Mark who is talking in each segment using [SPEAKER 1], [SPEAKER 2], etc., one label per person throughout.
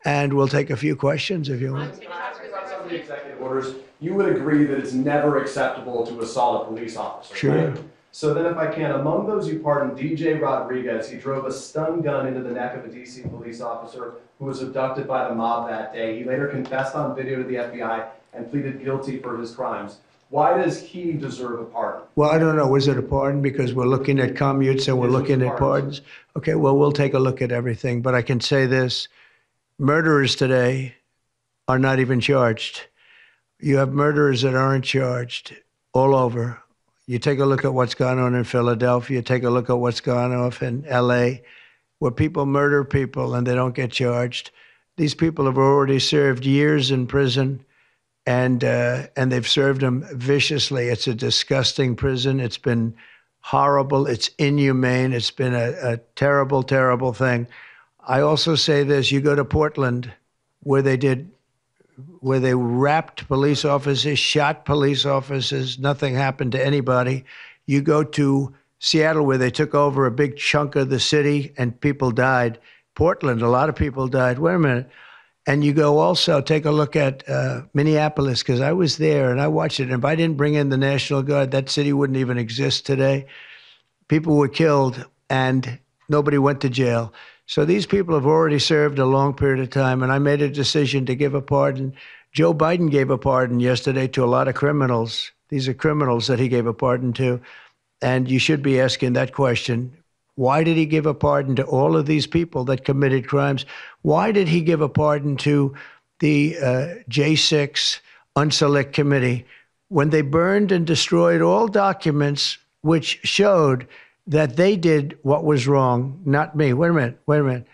[SPEAKER 1] and we'll take a few questions if you want.
[SPEAKER 2] Some of the executive orders, you would agree that it's never acceptable to assault a police officer.
[SPEAKER 1] Sure.
[SPEAKER 2] Right? So then if I can, among those you pardoned, DJ Rodriguez, he drove a stun gun into the neck of a DC police officer who was abducted by the mob that day. He later confessed on video to the FBI and pleaded guilty for his crimes. Why does he deserve a pardon?
[SPEAKER 1] Well, I don't know. Was it a pardon? Because we're looking at commutes and we're looking at pardons. Okay, well, we'll take a look at everything. But I can say this. Murderers today are not even charged. You have murderers that aren't charged all over. You take a look at what's gone on in Philadelphia, take a look at what's gone on in LA, where people murder people and they don't get charged. These people have already served years in prison, and they've served them viciously. It's a disgusting prison. It's been horrible. It's inhumane. It's been a terrible, terrible thing. I also say this, you go to Portland, where they wrapped police officers, shot police officers, nothing happened to anybody. You go to Seattle, where they took over a big chunk of the city and people died. Portland, a lot of people died. Wait a minute. And you go also, take a look at Minneapolis, because I was there and I watched it. And if I didn't bring in the National Guard, that city wouldn't even exist today. People were killed and nobody went to jail. So these people have already served a long period of time, and I made a decision to give a pardon. Joe Biden gave a pardon yesterday to a lot of criminals. These are criminals that he gave a pardon to. And you should be asking that question. Why did he give a pardon to all of these people that committed crimes? Why did he give a pardon to the J6 Unselect Committee when they burned and destroyed all documents which showed that they did what was wrong, not me? Wait a minute.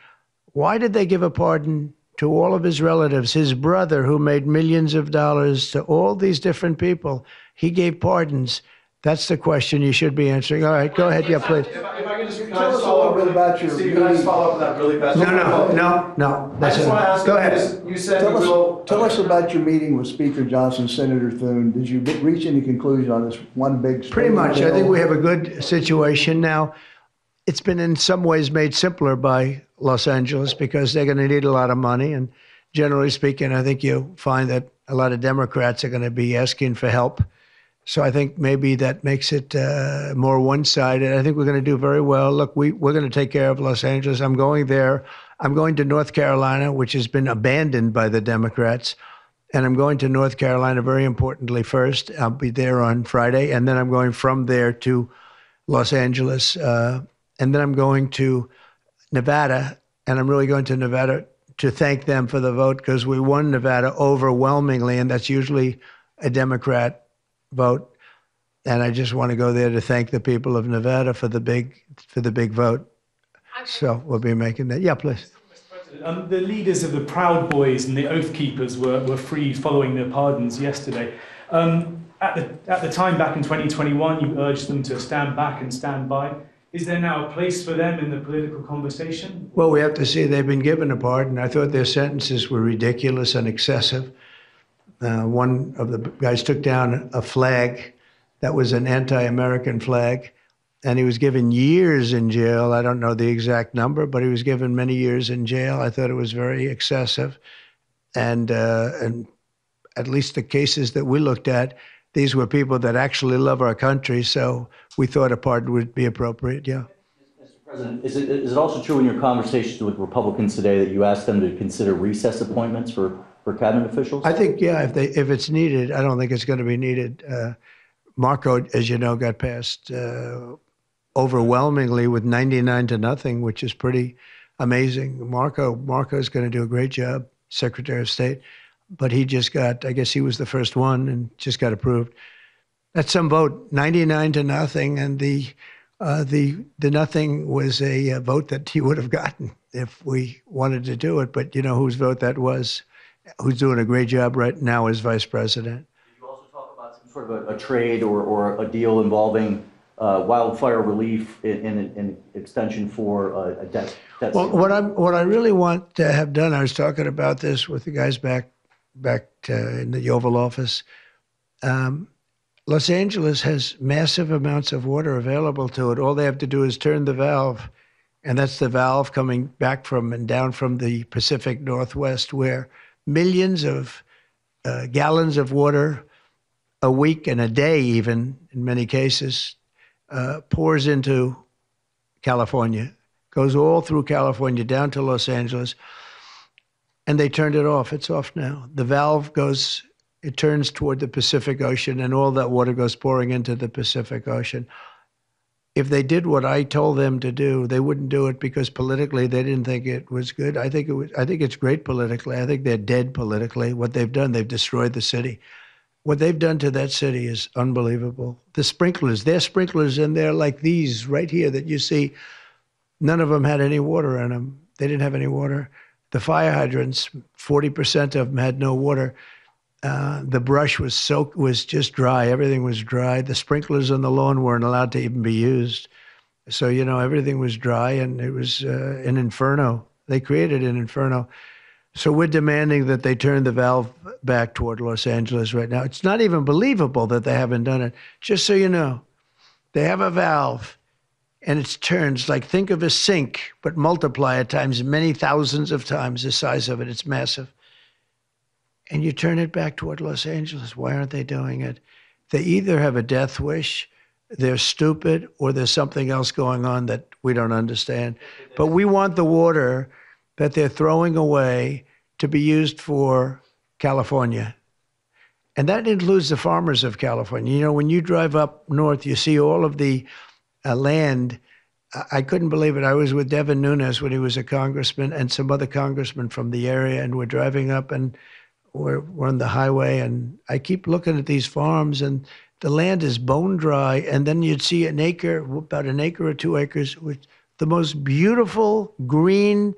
[SPEAKER 1] Why did they give a pardon to all of his relatives, his brother who made millions of dollars, to all these different people? He gave pardons. That's the question you should be answering. All right, go ahead. Yeah, please.
[SPEAKER 2] If I can just follow up about your meeting. Can I just follow up with that really fast?
[SPEAKER 1] No.
[SPEAKER 2] I just want to ask
[SPEAKER 1] go ahead.
[SPEAKER 2] You said
[SPEAKER 3] Tell us about your meeting with Speaker Johnson, Senator Thune. Did you reach any conclusion on this one big story?
[SPEAKER 1] Pretty much. I think we have a good situation now. It's been in some ways made simpler by Los Angeles because they're going to need a lot of money. And generally speaking, I think you'll find that a lot of Democrats are going to be asking for help. So I think maybe that makes it more one-sided. I think we're going to do very well. Look, we're going to take care of Los Angeles. I'm going there. I'm going to North Carolina, which has been abandoned by the Democrats. And I'm going to North Carolina, very importantly, first. I'll be there on Friday. And then I'm going from there to Los Angeles. And then I'm going to Nevada. And I'm really going to Nevada to thank them for the vote, because we won Nevada overwhelmingly. And that's usually a Democrat vote, and I just want to go there to thank the people of Nevada for the big vote. So we'll be making that. Yeah, please.
[SPEAKER 4] The leaders of the Proud Boys and the Oath Keepers were freed following their pardons yesterday. At the time back in 2021, you urged them to stand back and stand by. Is there now a place for them in the political conversation?
[SPEAKER 1] Well, we have to see. They've been given a pardon. I thought their sentences were ridiculous and excessive. One of the guys took down a flag that was an anti-American flag, and he was given years in jail. I don't know the exact number, but he was given many years in jail. I thought it was very excessive. And at least the cases that we looked at, these were people that actually love our country, so we thought a pardon would be appropriate, yeah.
[SPEAKER 5] Mr. President, is it also true in your conversations with Republicans today that you asked them to consider recess appointments for cabinet officials?
[SPEAKER 1] I think, yeah, if it's needed. I don't think it's going to be needed. Marco, as you know, got passed overwhelmingly with 99-0, which is pretty amazing. Marco's going to do a great job, Secretary of State, but he just got, I guess he was the first one and just got approved. That's some vote, 99-0, and the nothing was a vote that he would have gotten if we wanted to do it. But you know whose vote that was? Who's doing a great job right now as vice president.
[SPEAKER 5] Did you also talk about some sort of a trade or a deal involving wildfire relief in extension for a debt?
[SPEAKER 1] Well, what I really want to have done, I was talking about this with the guys back in the Oval Office. Los Angeles has massive amounts of water available to it. All they have to do is turn the valve, And that's the valve coming back from and down from the Pacific Northwest, where millions of gallons of water a week and a day, even in many cases, pours into California, goes all through California down to Los Angeles, and they turned it off. It's off now. The valve goes, it turns toward the Pacific Ocean, and all that water goes pouring into the Pacific Ocean. If they did what I told them to do, they wouldn't do it because politically they didn't think it was good. I think it's great politically. I think they're dead politically. What they've done, they've destroyed the city. What they've done to that city is unbelievable. The sprinklers, their sprinklers in there like these right here that you see, none of them had any water in them. They didn't have any water. The fire hydrants, 40% of them had no water. The brush was just dry. Everything was dry. The sprinklers on the lawn weren't allowed to even be used. So, you know, everything was dry, and it was an inferno. They created an inferno. So we're demanding that they turn the valve back toward Los Angeles right now. It's not even believable that they haven't done it. Just so you know, they have a valve, and it turns like, think of a sink, but multiply it times many thousands of times the size of it. It's massive. And you turn it back toward Los Angeles. Why aren't they doing it? They either have a death wish, they're stupid, or there's something else going on that we don't understand. But we want the water that they're throwing away to be used for California. And that includes the farmers of California. You know, when you drive up north, you see all of the land. I couldn't believe it. I was with Devin Nunes when he was a congressman and some other congressmen from the area, and we're driving up and we're on the highway, and I keep looking at these farms, and the land is bone dry, and then you'd see an acre, about an acre or 2 acres, with the most beautiful green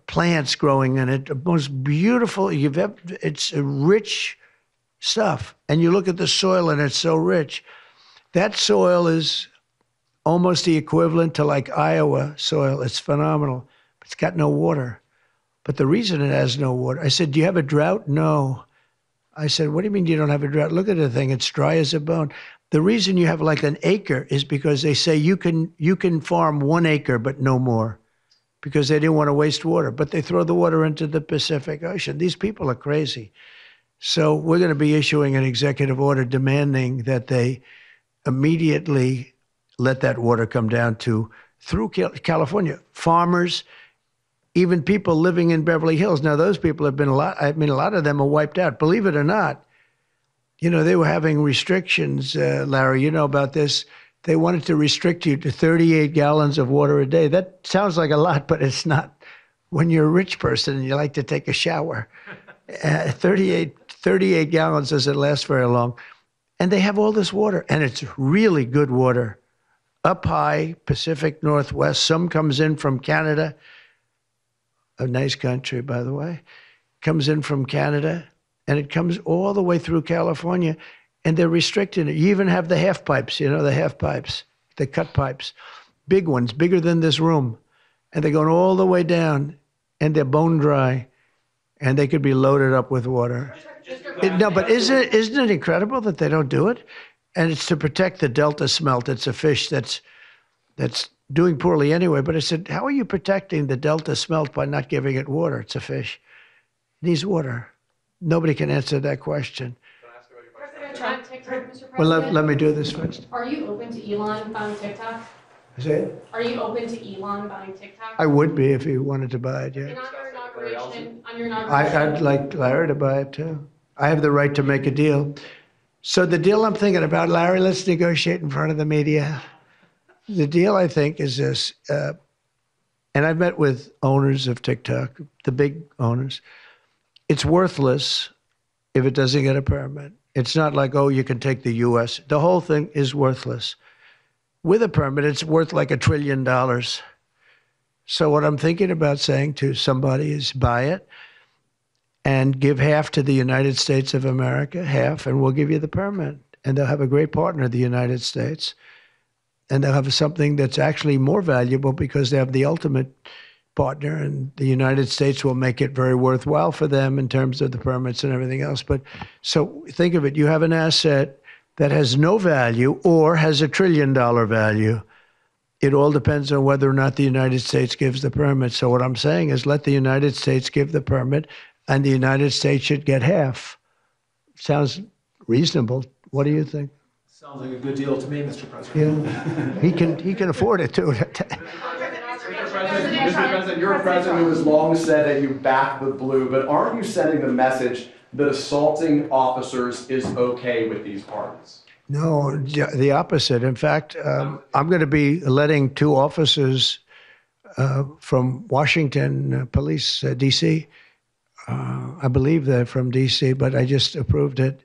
[SPEAKER 1] plants growing in it, the most beautiful you've ever. It's rich stuff, and you look at the soil, and it's so rich. That soil is almost the equivalent to like Iowa soil. It's phenomenal. It's got no water. But the reason it has no water, I said, do you have a drought? No. I said, what do you mean you don't have a drought? Look at the thing. It's dry as a bone. The reason you have like an acre is because they say you can farm 1 acre, but no more, because they didn't want to waste water. But they throw the water into the Pacific Ocean. These people are crazy. So we're going to be issuing an executive order demanding that they immediately let that water come down through California. Farmers, even people living in Beverly Hills. Now, those people have been a lot of them are wiped out. Believe it or not, you know, they were having restrictions, Larry, you know about this. They wanted to restrict you to 38 gallons of water a day. That sounds like a lot, but it's not. When you're a rich person and you like to take a shower, 38 gallons doesn't last very long. And they have all this water, and it's really good water. Up high, Pacific Northwest, some comes in from Canada, a nice country, by the way, comes in from Canada, and it comes all the way through California, and they're restricting it. You even have the half pipes, you know, the half pipes, the cut pipes, big ones, bigger than this room, and they're going all the way down, and they're bone dry, and they could be loaded up with water. No, but isn't it incredible that they don't do it? And it's to protect the Delta smelt. It's a fish that's doing poorly anyway. But I said, how are you protecting the Delta smelt by not giving it water? It's a fish. It needs water. Nobody can answer that question.
[SPEAKER 6] President Trump, TikTok, Mr. President.
[SPEAKER 1] Well, let me do this first.
[SPEAKER 6] Are you open to Elon buying TikTok?
[SPEAKER 1] Say it?
[SPEAKER 6] Are you open to Elon buying TikTok?
[SPEAKER 1] I would be if he wanted to buy it, yeah.
[SPEAKER 6] And on your inauguration,
[SPEAKER 1] I'd like Larry to buy it too. I have the right to make a deal. So the deal I'm thinking about, Larry, let's negotiate in front of the media. The deal, I think, is this, and I've met with owners of TikTok, the big owners. It's worthless if it doesn't get a permit. It's not like, oh, you can take the U.S. The whole thing is worthless. With a permit, it's worth like $1 trillion. So what I'm thinking about saying to somebody is buy it and give half to the United States of America, half, and we'll give you the permit. And they'll have a great partner, the United States. And they'll have something that's actually more valuable because they have the ultimate partner, and the United States will make it very worthwhile for them in terms of the permits and everything else. But so think of it, you have an asset that has no value or has $1 trillion value, It all depends on whether or not the United States gives the permit. So what I'm saying is let the United States give the permit, and the United States should get half. Sounds reasonable. What do you think?
[SPEAKER 2] Sounds like a good deal to me, Mr. President.
[SPEAKER 1] Yeah, he can afford it too.
[SPEAKER 2] Mr. President, you're a president who has long said that you back the blue, but aren't you sending the message that assaulting officers is okay with these pardons?
[SPEAKER 1] No, the opposite. In fact, I'm going to be letting 2 officers from Washington Police, D.C. I believe they're from D.C., but I just approved it.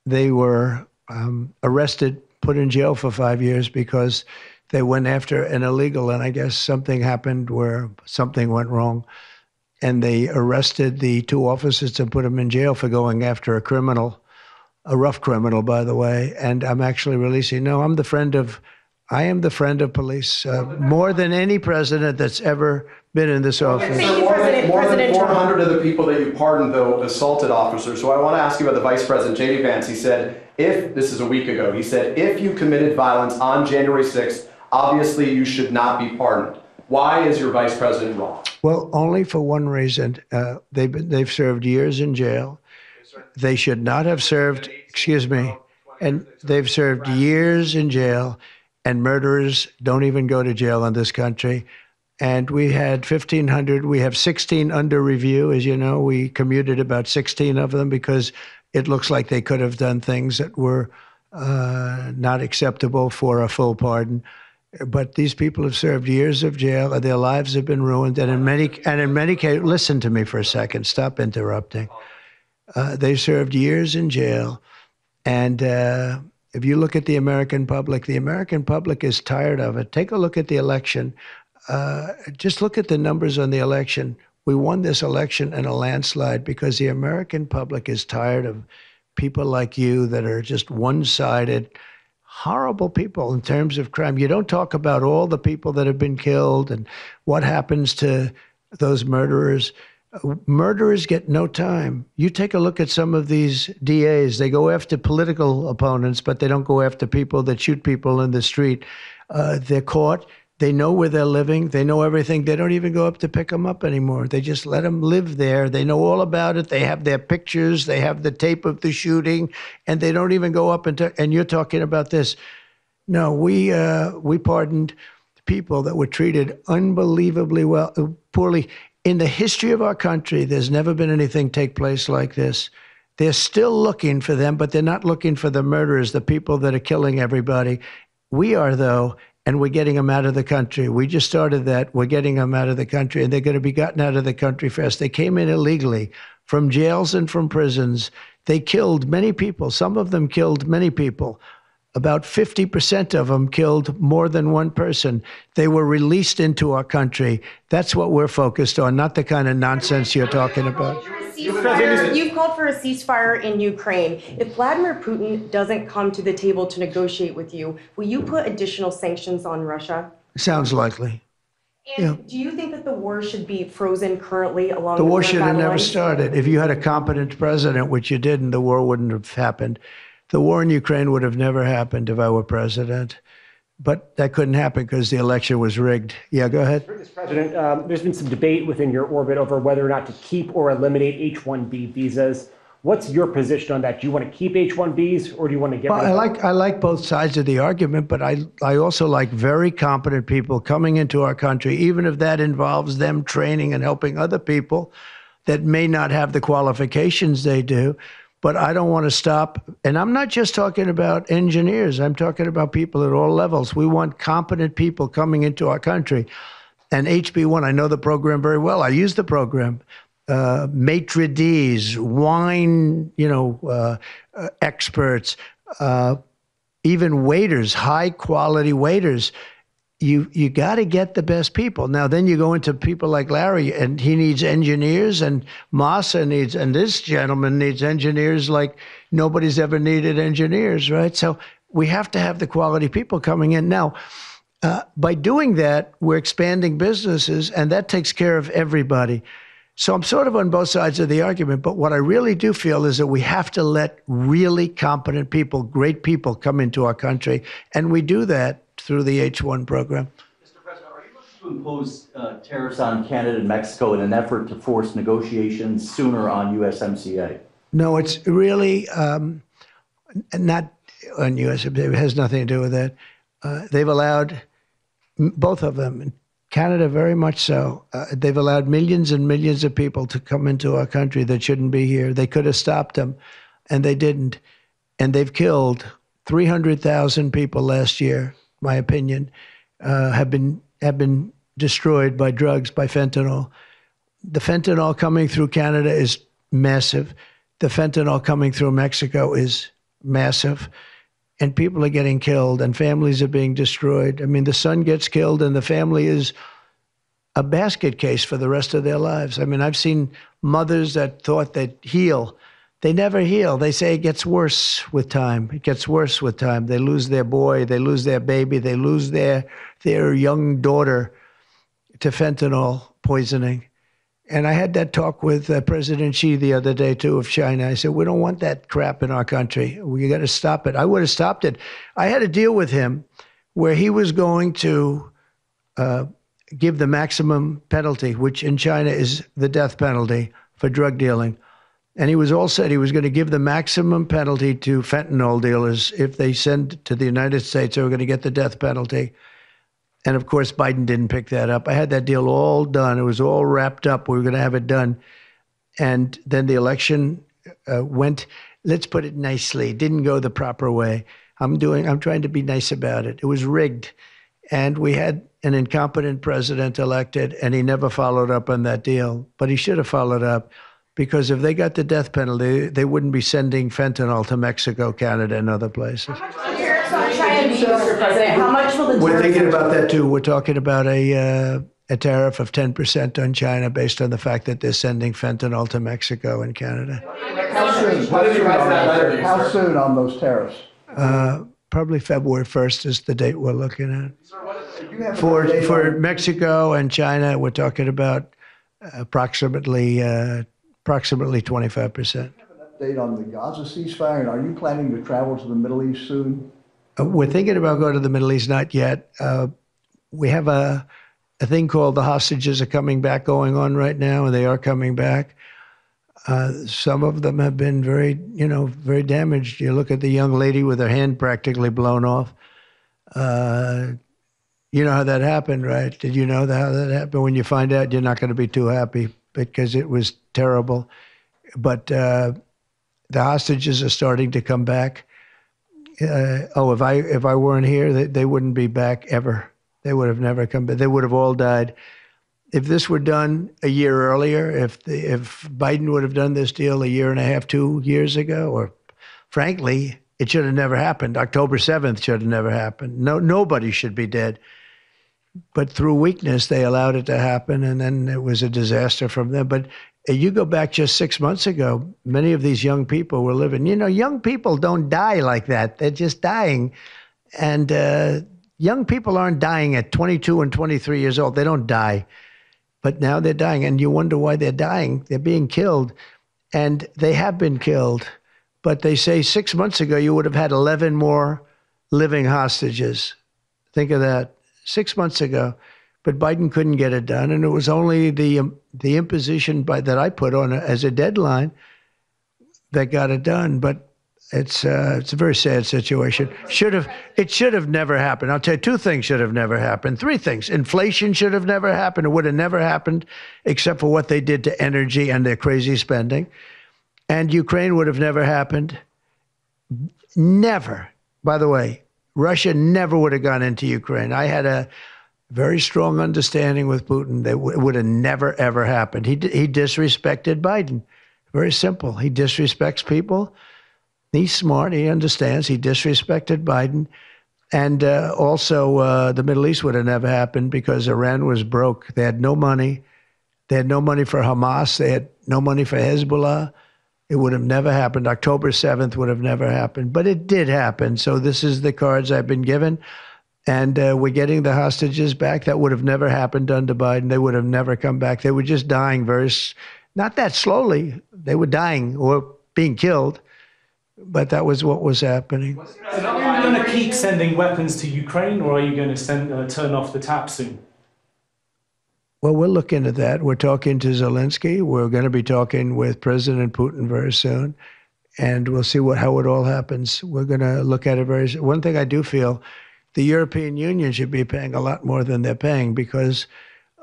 [SPEAKER 1] They were arrested, put in jail for 5 years because they went after an illegal, and I guess something happened where something went wrong. And they arrested the 2 officers and put them in jail for going after a criminal, a rough criminal, by the way. And I'm actually releasing. No, I am the friend of police, more than any president that's ever been in this office.
[SPEAKER 6] Thank you, President.
[SPEAKER 2] More than
[SPEAKER 6] President
[SPEAKER 2] 400 of the people that you pardoned, though, assaulted officers. So I want to ask you about the Vice President, J.D. Vance. He said, this is a week ago, he said, if you committed violence on January 6th, obviously you should not be pardoned. Why is your Vice President wrong?
[SPEAKER 1] Well, only for one reason. They've served years in jail. They should not have served, excuse me, and they've served years in jail, and murderers don't even go to jail in this country. And we had 1,500. We have 16 under review. As you know, we commuted about 16 of them because it looks like they could have done things that were not acceptable for a full pardon. But these people have served years of jail, and their lives have been ruined. And in many cases, listen to me for a second. Stop interrupting. They served years in jail, and if you look at the American public is tired of it. Take a look at the election. Just look at the numbers on the election. We won this election in a landslide because the American public is tired of people like you that are just one-sided, horrible people in terms of crime. You don't talk about all the people that have been killed and what happens to those murderers. Murderers get no time. You take a look at some of these DAs. They go after political opponents, but they don't go after people that shoot people in the street. They're caught. They know where they're living. They know everything. They don't even go up to pick them up anymore. They just let them live there. They know all about it. They have their pictures. They have the tape of the shooting, and they don't even go up and you're talking about this. No, we pardoned people that were treated unbelievably poorly. In the history of our country, there's never been anything take place like this. They're still looking for them, but they're not looking for the murderers, the people that are killing everybody. We are, though, and we're getting them out of the country. We just started that. We're getting them out of the country, and they're going to be gotten out of the country fast. They came in illegally from jails and from prisons. They killed many people. Some of them killed many people. About 50% of them killed more than one person. They were released into our country. That's what we're focused on, not the kind of nonsense you're talking about.
[SPEAKER 7] You've called for a ceasefire in Ukraine. If Vladimir Putin doesn't come to the table to negotiate with you, will you put additional sanctions on Russia?
[SPEAKER 1] Sounds likely.
[SPEAKER 7] And do you think that the war should be frozen currently along
[SPEAKER 1] the war
[SPEAKER 7] current
[SPEAKER 1] should have never
[SPEAKER 7] lines?
[SPEAKER 1] started. If you had a competent president, which you didn't, the war wouldn't have happened. The war in Ukraine would have never happened if I were president. But that couldn't happen because the election was rigged. Yeah, go ahead.
[SPEAKER 8] Mr. President, there's been some debate within your orbit over whether or not to keep or eliminate H-1B visas. What's your position on that? Do you want to keep H-1Bs or do you want to get rid of them?
[SPEAKER 1] I like both sides of the argument, but I also like very competent people coming into our country, even if that involves them training and helping other people that may not have the qualifications they do. But I don't want to stop. And I'm not just talking about engineers. I'm talking about people at all levels. We want competent people coming into our country. And HB1, I know the program very well. I use the program. Maitre d's, wine, experts, even waiters, high quality waiters. You got to get the best people. Now, then you go into people like Larry, and he needs engineers, and Massa needs, and this gentleman needs engineers like nobody's ever needed engineers, right? So we have to have the quality people coming in. Now, by doing that, we're expanding businesses, and that takes care of everybody. So I'm sort of on both sides of the argument, but what I really do feel is that we have to let really competent people, great people come into our country, and we do that through the H-1 program.
[SPEAKER 5] Mr. President, are you looking to impose tariffs on Canada and Mexico in an effort to force negotiations sooner on USMCA?
[SPEAKER 1] No, it's really not on USMCA. It has nothing to do with that. They've allowed, both of them, Canada very much so, they've allowed millions and millions of people to come into our country that shouldn't be here. They could have stopped them, and they didn't. And they've killed 300,000 people last year, my opinion, have been destroyed by drugs, by fentanyl. The fentanyl coming through Canada is massive. The fentanyl coming through Mexico is massive. And people are getting killed, and families are being destroyed. I mean, the son gets killed, and the family is a basket case for the rest of their lives. I mean, I've seen mothers that thought they'd heal. They never heal. They say it gets worse with time. It gets worse with time. They lose their boy. They lose their baby. They lose their young daughter to fentanyl poisoning. And I had that talk with President Xi the other day, too, of China. I said, we don't want that crap in our country. We got to stop it. I would have stopped it. I had a deal with him where he was going to give the maximum penalty, which in China is the death penalty for drug dealing. And he was all said he was going to give the maximum penalty to fentanyl dealers. If they send to the United States, they were going to get the death penalty. And of course, Biden didn't pick that up. I had that deal all done. It was all wrapped up. We were going to have it done. And then the election went, let's put it nicely, didn't go the proper way. I'm trying to be nice about it. It was rigged. And we had an incompetent president elected, and he never followed up on that deal. But he should have followed up, because if they got the death penalty, they wouldn't be sending fentanyl to Mexico, Canada, and other places.
[SPEAKER 7] How much will the
[SPEAKER 1] We're thinking about that too. We're talking about a tariff of 10% on China based on the fact that they're sending fentanyl to Mexico and Canada.
[SPEAKER 3] How soon on those tariffs?
[SPEAKER 1] Probably February 1st is the date we're looking at.
[SPEAKER 3] For
[SPEAKER 1] For Mexico and China, we're talking about approximately 25%.
[SPEAKER 3] Update on the Gaza ceasefire, and are you planning to travel to the Middle East soon?
[SPEAKER 1] We're thinking about going to the Middle East, not yet. We have a thing called the hostages are coming back going on right now, and they are coming back. Some of them have been very damaged. You look at the young lady with her hand practically blown off. You know how that happened, right? Did you know how that happened? When you find out, you're not going to be too happy because it was terrible. But the hostages are starting to come back. If I weren't here, they wouldn't be back ever. They would have never come back. They would have all died. If this were done a year earlier, if Biden would have done this deal a year and a half, 2 years ago, or frankly, it should have never happened. October 7th should have never happened. Nobody should be dead. But through weakness, they allowed it to happen, and then it was a disaster from them. But you go back just 6 months ago, many of these young people were living. Young people don't die like that. They're just dying. And young people aren't dying at 22 and 23 years old. They don't die. But now they're dying, and you wonder why they're dying. They're being killed, and they have been killed. But they say 6 months ago, you would have had 11 more living hostages. Think of that, 6 months ago. But Biden couldn't get it done, and it was only the imposition that I put on as a deadline that got it done. But it's a very sad situation. It should have never happened. I'll tell you, 2 things should have never happened. 3 things. Inflation should have never happened. It would have never happened, except for what they did to energy and their crazy spending. And Ukraine would have never happened. Never. By the way, Russia never would have gone into Ukraine. I had a very strong understanding with Putin that it would have never, ever happened. He disrespected Biden. Very simple. He disrespects people. He's smart. He understands. He disrespected Biden. And also, the Middle East would have never happened because Iran was broke. They had no money. They had no money for Hamas. They had no money for Hezbollah. It would have never happened. October 7th would have never happened. But it did happen. So this is the cards I've been given. And we're getting the hostages back. That would have never happened under Biden. They would have never come back. They were just dying not that slowly. They were dying or being killed. but that was what was happening.
[SPEAKER 4] And are you going to keep sending weapons to Ukraine, or are you going to turn off the tap soon?
[SPEAKER 1] Well, we're looking at that. We're talking to Zelensky. We're going to be talking with President Putin very soon, and we'll see how it all happens. We're going to look at it very soon. One thing I do feel, the European Union should be paying a lot more than they're paying, because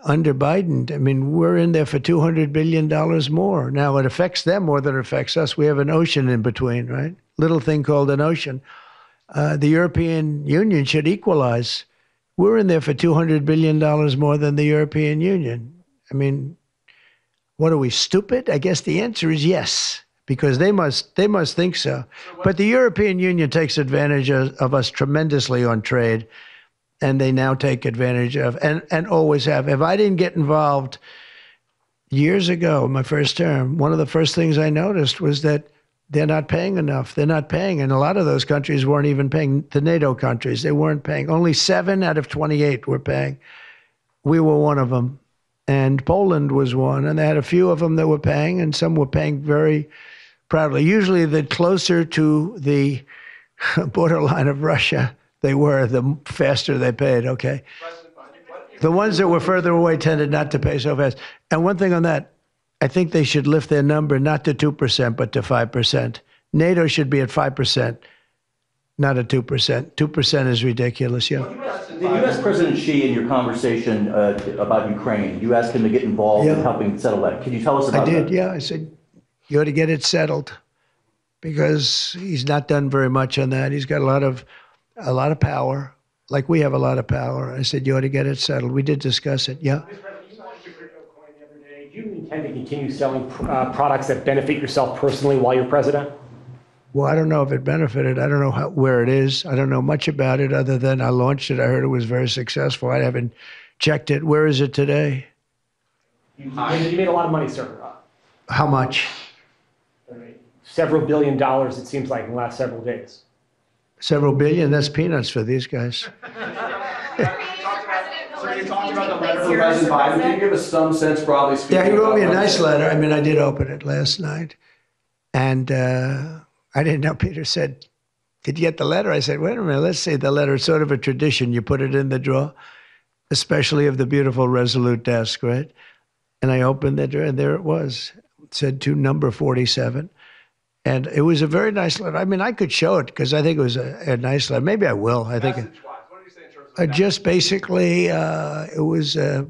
[SPEAKER 1] under Biden, I mean, we're in there for $200 billion more. Now, it affects them more than it affects us. We have an ocean in between, right? Little thing called an ocean. The European Union should equalize. We're in there for $200 billion more than the European Union. I mean, what are we, stupid? I guess the answer is yes, because they must think so. But the European Union takes advantage of us tremendously on trade, and they now take advantage of, and always have. If I didn't get involved years ago, my first term, one of the first things I noticed was that they're not paying enough. They're not paying. And a lot of those countries weren't even paying. The NATO countries, they weren't paying. Only 7 out of 28 were paying. We were one of them. And Poland was one. And they had a few of them that were paying, and some were paying very proudly. Usually the closer to the borderline of Russia they were, the faster they paid, okay? The ones that were further away tended not to pay so fast. And one thing on that, I think they should lift their number not to 2%, but to 5%. NATO should be at 5%, not at 2%. 2% is ridiculous, yeah.
[SPEAKER 5] Did you ask President Xi in your conversation about Ukraine, you asked him to get involved in helping settle that? Can you tell us about that?
[SPEAKER 1] I did, yeah. I said, you ought to get it settled, because he's not done very much on that. He's got a lot of power, like we have a lot of power. I said, you ought to get it settled. We did discuss it, yeah.
[SPEAKER 8] Do you intend to continue selling products that benefit yourself personally while you're president?
[SPEAKER 1] Well, I don't know if it benefited. I don't know where it is. I don't know much about it other than I launched it. I heard it was very successful. I haven't checked it. Where is it today?
[SPEAKER 8] You made a lot of money, sir.
[SPEAKER 1] How much?
[SPEAKER 8] Several $billion, it seems like, in the last several days.
[SPEAKER 1] Several billion? That's peanuts for these guys.
[SPEAKER 2] So you talked about the letter from President Biden. Can you give us some sense, broadly speaking?
[SPEAKER 1] Yeah, he wrote me a nice letter. I mean, I did open it last night. And I didn't know. Peter said, did you get the letter? I said, wait a minute, let's see the letter. It's sort of a tradition. You put it in the drawer, especially of the beautiful Resolute desk, right? And I opened the drawer, and there it was. It said to number 47. And it was a very nice letter. I mean, I could show it because I think it was a nice letter. Maybe I will. I think
[SPEAKER 2] What did you say in terms of
[SPEAKER 1] just basically it was a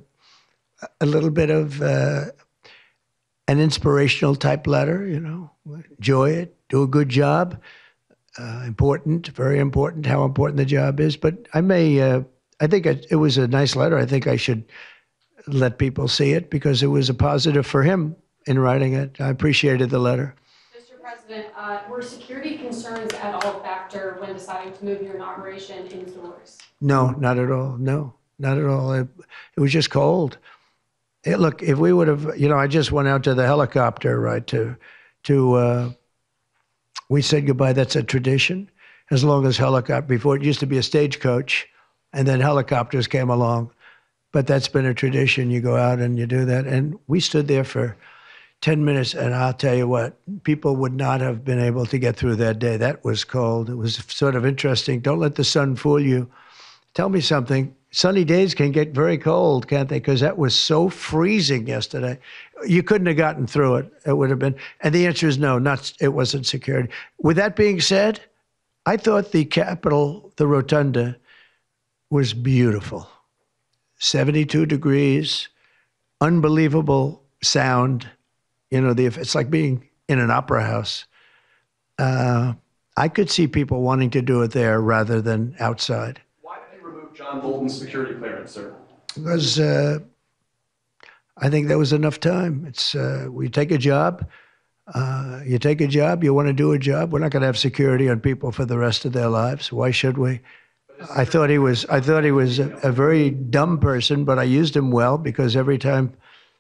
[SPEAKER 1] little bit of an inspirational type letter, you know. Enjoy it, do a good job. Important, very important, how important the job is. But I think it was a nice letter. I think I should let people see it because it was a positive for him in writing it. I appreciated the letter.
[SPEAKER 6] President, were security concerns at all a factor when deciding to move your inauguration indoors?
[SPEAKER 1] No, not at all. No, not at all. It was just cold. Look, if we would have, you know, I just went out to the helicopter, right, we said goodbye. That's a tradition. As long as before it used to be a stagecoach, and then helicopters came along. But that's been a tradition. You go out and you do that. And we stood there for 10 minutes, and I'll tell you what, people would not have been able to get through that day. That was cold. It was sort of interesting. Don't let the sun fool you. Tell me something. Sunny days can get very cold, can't they? Because that was so freezing yesterday. You couldn't have gotten through it. It would have been. And the answer is no, it wasn't security. With that being said, I thought the Capitol, the Rotunda, was beautiful. 72 degrees, unbelievable sound. You know, it's like being in an opera house. I could see people wanting to do it there rather than outside.
[SPEAKER 2] Why did you remove John Bolton's security clearance, sir?
[SPEAKER 1] Because I think there was enough time. It's we take a job. You take a job. You want to do a job. We're not going to have security on people for the rest of their lives. Why should we? I thought he was a very dumb person, but I used him well because every time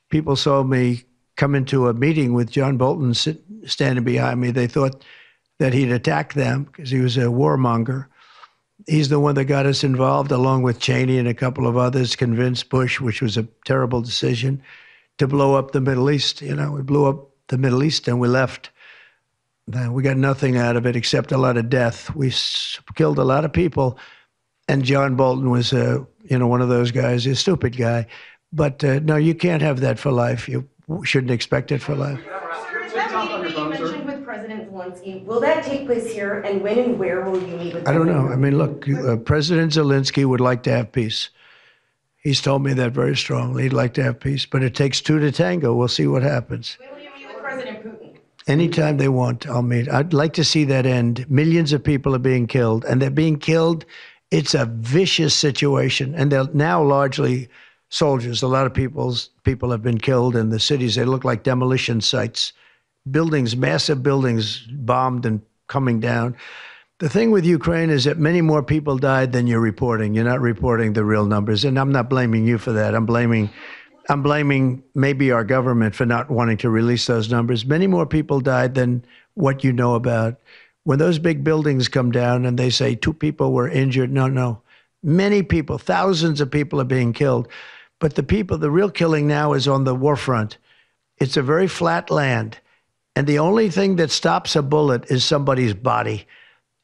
[SPEAKER 1] people saw me come into a meeting with John Bolton standing behind me, they thought that he'd attack them because he was a warmonger. He's the one that got us involved, along with Cheney and a couple of others, convinced Bush, which was a terrible decision, to blow up the Middle East. You know, we blew up the Middle East and we left We got nothing out of it except a lot of death. We killed a lot of people, and John Bolton was, one of those guys, a stupid guy. But no, you can't have that for life. You shouldn't expect it for life.
[SPEAKER 7] You mentioned with President Zelensky. Will that take place here, and when and where will you meet with?
[SPEAKER 1] I don't know. I mean, look, President Zelensky would like to have peace. He's told me that very strongly. He'd like to have peace, but it takes two to tango. We'll see what happens.
[SPEAKER 7] When will you meet with President Putin?
[SPEAKER 1] Anytime they want, I'll meet. I'd like to see that end. Millions of people are being killed, and they're being killed. It's a vicious situation, and they're now largely soldiers. A lot of people have been killed in the cities. They look like demolition sites. Buildings, massive buildings bombed and coming down. The thing with Ukraine is that many more people died than you're reporting. You're not reporting the real numbers, and I'm not blaming you for that. I'm blaming maybe our government for not wanting to release those numbers. Many more people died than what you know about. When those big buildings come down and they say 2 people were injured, no. Many people, thousands of people are being killed. But the real killing now is on the war front. It's a very flat land. And the only thing that stops a bullet is somebody's body.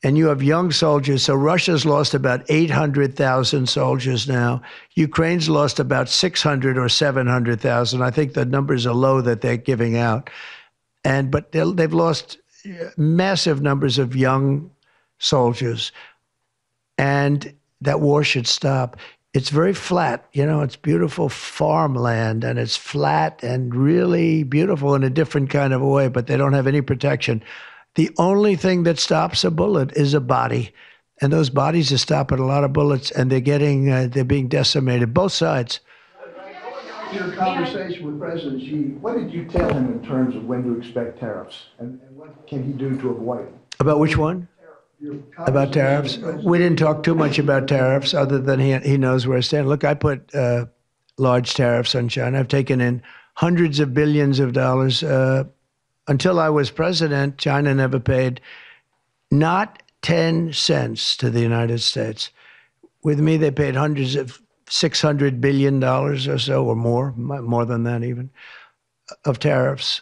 [SPEAKER 1] And you have young soldiers. So Russia's lost about 800,000 soldiers now. Ukraine's lost about 600 or 700,000. I think the numbers are low that they're giving out. But they've lost massive numbers of young soldiers. And that war should stop. It's very flat, it's beautiful farmland, and it's flat and really beautiful in a different kind of a way, but they don't have any protection. The only thing that stops a bullet is a body, and those bodies are stopping a lot of bullets, and they're being decimated, both sides.
[SPEAKER 3] In your conversation with President Xi, what did you tell him in terms of when to expect tariffs, and what can he do to avoid them?
[SPEAKER 1] About which one? About tariffs? We didn't talk too much about tariffs other than he knows where I stand. Look, I put large tariffs on China. I've taken in hundreds of billions of dollars. Until I was president, China never paid not 10 cents to the United States. With me, they paid hundreds of $600 billion or so, or more than that even, of tariffs.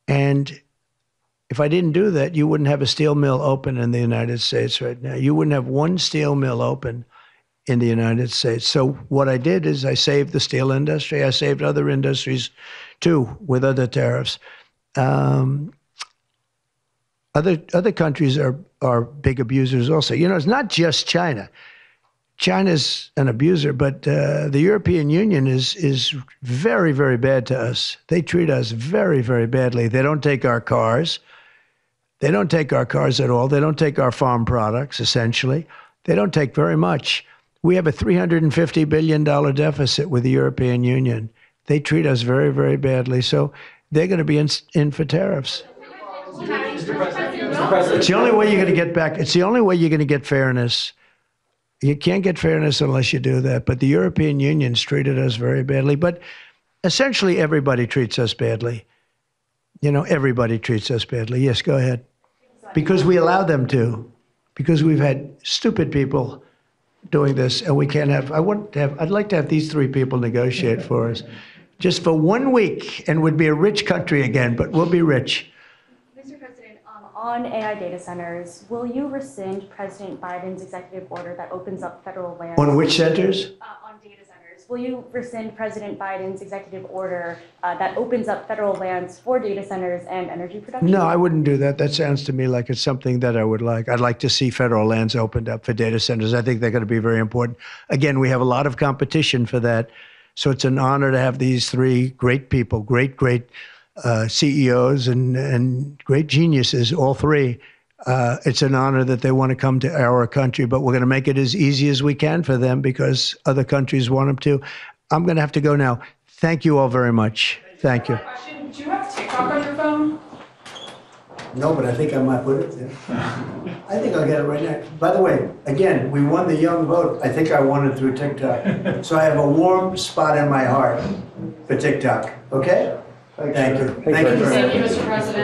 [SPEAKER 1] And if I didn't do that, you wouldn't have a steel mill open in the United States right now. You wouldn't have one steel mill open in the United States. So what I did is I saved the steel industry. I saved other industries too with other tariffs. Other countries are big abusers also. It's not just China. China's an abuser, but the European Union is very, very bad to us. They treat us very, very badly. They don't take our cars. They don't take our cars at all. They don't take our farm products, essentially. They don't take very much. We have a $350 billion deficit with the European Union. They treat us very, very badly. So they're going to be in for tariffs. It's the only way you're going to get back. It's the only way you're going to get fairness. You can't get fairness unless you do that. But the European Union's treated us very badly. But essentially, everybody treats us badly. Everybody treats us badly. Yes, go ahead. Because we allow them to. Because we've had stupid people doing this, and we can't have. I'd like to have these 3 people negotiate for us, just for 1 week, and we'd be a rich country again. But we'll be rich.
[SPEAKER 9] Mr. President, on AI data centers, will you rescind President Biden's executive order that opens up federal land?
[SPEAKER 1] On which centers?
[SPEAKER 9] On data centers. Will you rescind President Biden's executive order that opens up federal lands for data centers and energy production?
[SPEAKER 1] No, I wouldn't do that. That sounds to me like it's something that I would like. I'd like to see federal lands opened up for data centers. I think they're going to be very important. Again, we have a lot of competition for that. So it's an honor to have these 3 great people, great CEOs and great geniuses, all 3. It's an honor that they want to come to our country, but we're going to make it as easy as we can for them because other countries want them to. I'm going to have to go now. Thank you all very much. Thank you.
[SPEAKER 10] Do you have TikTok on your phone?
[SPEAKER 1] No, but I think I might put it there. I think I'll get it right now. By the way, again, we won the young vote. I think I won it through TikTok. So I have a warm spot in my heart for TikTok. Okay? Thank you.
[SPEAKER 6] Thank you, Mr. President.